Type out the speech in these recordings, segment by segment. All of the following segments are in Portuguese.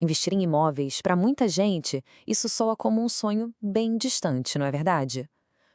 Investir em imóveis, para muita gente, isso soa como um sonho bem distante, não é verdade?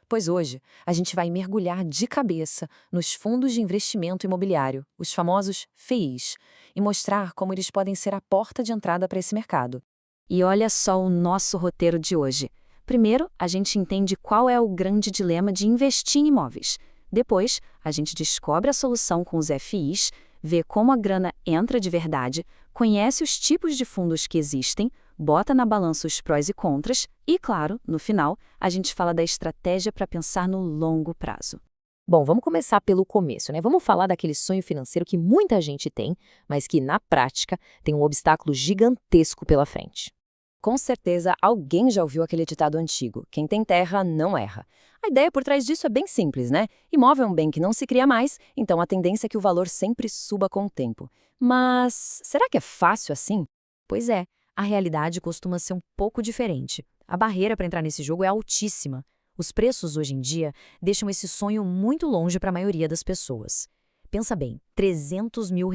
Pois hoje, a gente vai mergulhar de cabeça nos fundos de investimento imobiliário, os famosos FIIs, e mostrar como eles podem ser a porta de entrada para esse mercado. E olha só o nosso roteiro de hoje. Primeiro, a gente entende qual é o grande dilema de investir em imóveis. Depois, a gente descobre a solução com os FIs, vê como a grana entra de verdade, conhece os tipos de fundos que existem, bota na balança os prós e contras e, claro, no final, a gente fala da estratégia para pensar no longo prazo. Bom, vamos começar pelo começo, né? Vamos falar daquele sonho financeiro que muita gente tem, mas que na prática tem um obstáculo gigantesco pela frente. Com certeza, alguém já ouviu aquele ditado antigo: quem tem terra não erra. A ideia por trás disso é bem simples, né? Imóvel é um bem que não se cria mais, então a tendência é que o valor sempre suba com o tempo. Mas será que é fácil assim? Pois é, a realidade costuma ser um pouco diferente. A barreira para entrar nesse jogo é altíssima. Os preços hoje em dia deixam esse sonho muito longe para a maioria das pessoas. Pensa bem, R$ 300 mil.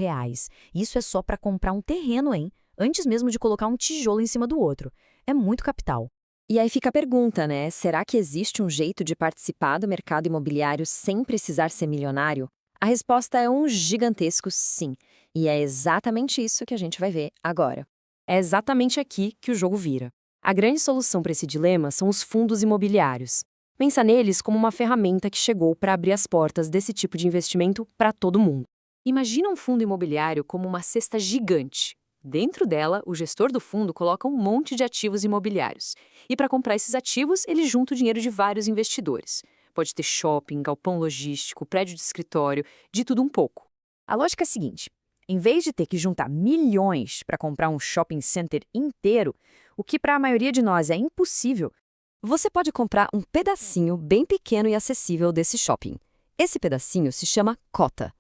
Isso é só para comprar um terreno, hein? Antes mesmo de colocar um tijolo em cima do outro. É muito capital. E aí fica a pergunta, né? Será que existe um jeito de participar do mercado imobiliário sem precisar ser milionário? A resposta é um gigantesco sim. E é exatamente isso que a gente vai ver agora. É exatamente aqui que o jogo vira. A grande solução para esse dilema são os fundos imobiliários. Pensa neles como uma ferramenta que chegou para abrir as portas desse tipo de investimento para todo mundo. Imagina um fundo imobiliário como uma cesta gigante. Dentro dela, o gestor do fundo coloca um monte de ativos imobiliários. E para comprar esses ativos, ele junta o dinheiro de vários investidores. Pode ter shopping, galpão logístico, prédio de escritório, de tudo um pouco. A lógica é a seguinte: em vez de ter que juntar milhões para comprar um shopping center inteiro, o que para a maioria de nós é impossível, você pode comprar um pedacinho bem pequeno e acessível desse shopping. Esse pedacinho se chama cota.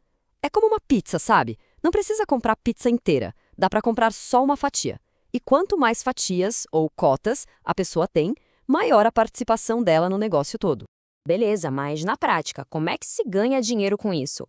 É como uma pizza, sabe? Não precisa comprar pizza inteira. Dá para comprar só uma fatia. E quanto mais fatias, ou cotas, a pessoa tem, maior a participação dela no negócio todo. Beleza, mas na prática, como é que se ganha dinheiro com isso?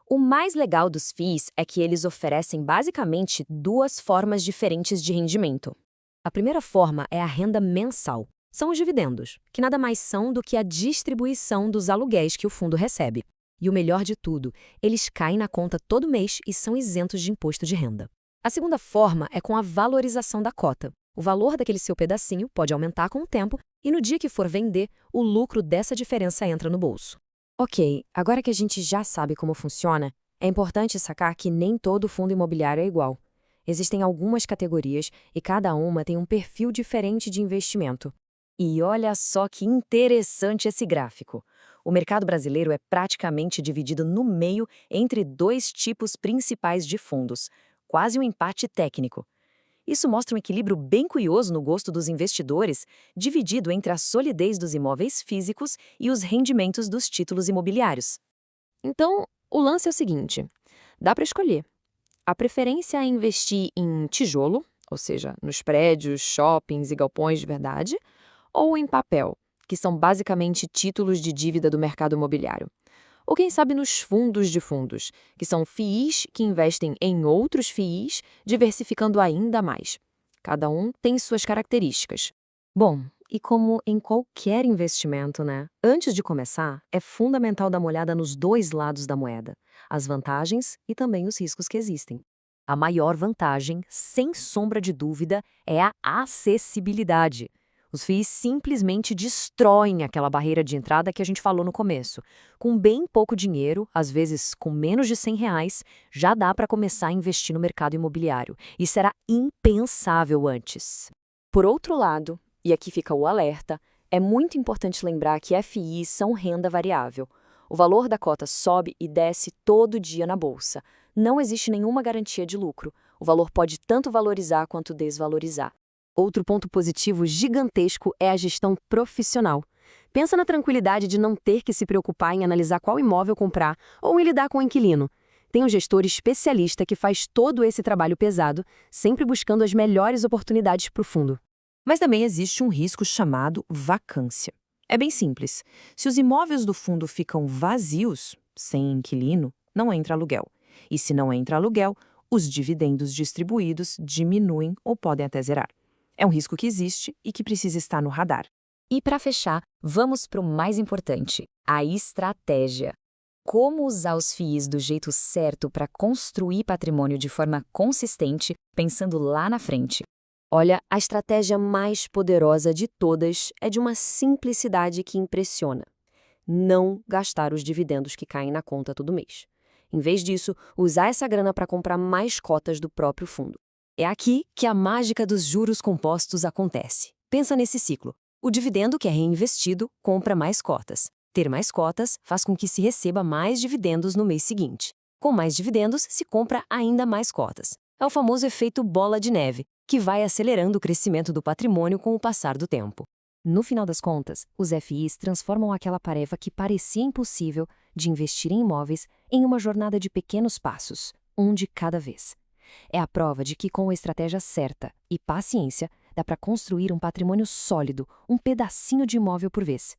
O mais legal dos FIIs é que eles oferecem basicamente duas formas diferentes de rendimento. A primeira forma é a renda mensal. São os dividendos, que nada mais são do que a distribuição dos aluguéis que o fundo recebe. E o melhor de tudo, eles caem na conta todo mês e são isentos de imposto de renda. A segunda forma é com a valorização da cota. O valor daquele seu pedacinho pode aumentar com o tempo e no dia que for vender, o lucro dessa diferença entra no bolso. Ok, agora que a gente já sabe como funciona, é importante sacar que nem todo fundo imobiliário é igual. Existem algumas categorias e cada uma tem um perfil diferente de investimento. E olha só que interessante esse gráfico. O mercado brasileiro é praticamente dividido no meio entre dois tipos principais de fundos, quase um empate técnico. Isso mostra um equilíbrio bem curioso no gosto dos investidores, dividido entre a solidez dos imóveis físicos e os rendimentos dos títulos imobiliários. Então, o lance é o seguinte: dá para escolher. A preferência é investir em tijolo, ou seja, nos prédios, shoppings e galpões de verdade, ou em papel, que são basicamente títulos de dívida do mercado imobiliário. Ou quem sabe nos fundos de fundos, que são FIIs que investem em outros FIIs, diversificando ainda mais. Cada um tem suas características. Bom, e como em qualquer investimento, né? Antes de começar, é fundamental dar uma olhada nos dois lados da moeda, as vantagens e também os riscos que existem. A maior vantagem, sem sombra de dúvida, é a acessibilidade. Os FIIs simplesmente destroem aquela barreira de entrada que a gente falou no começo. Com bem pouco dinheiro, às vezes com menos de R$ 100, já dá para começar a investir no mercado imobiliário. Isso era impensável antes. Por outro lado, e aqui fica o alerta, é muito importante lembrar que FIIs são renda variável. O valor da cota sobe e desce todo dia na bolsa. Não existe nenhuma garantia de lucro. O valor pode tanto valorizar quanto desvalorizar. Outro ponto positivo gigantesco é a gestão profissional. Pensa na tranquilidade de não ter que se preocupar em analisar qual imóvel comprar ou em lidar com o inquilino. Tem um gestor especialista que faz todo esse trabalho pesado, sempre buscando as melhores oportunidades para o fundo. Mas também existe um risco chamado vacância. É bem simples. Se os imóveis do fundo ficam vazios, sem inquilino, não entra aluguel. E se não entra aluguel, os dividendos distribuídos diminuem ou podem até zerar. É um risco que existe e que precisa estar no radar. E para fechar, vamos para o mais importante, a estratégia. Como usar os FIIs do jeito certo para construir patrimônio de forma consistente, pensando lá na frente? Olha, a estratégia mais poderosa de todas é de uma simplicidade que impressiona. Não gastar os dividendos que caem na conta todo mês. Em vez disso, usar essa grana para comprar mais cotas do próprio fundo. É aqui que a mágica dos juros compostos acontece. Pensa nesse ciclo. O dividendo que é reinvestido compra mais cotas. Ter mais cotas faz com que se receba mais dividendos no mês seguinte. Com mais dividendos, se compra ainda mais cotas. É o famoso efeito bola de neve, que vai acelerando o crescimento do patrimônio com o passar do tempo. No final das contas, os FIs transformam aquela tarefa que parecia impossível de investir em imóveis em uma jornada de pequenos passos, um de cada vez. É a prova de que, com a estratégia certa e paciência, dá para construir um patrimônio sólido, um pedacinho de imóvel por vez.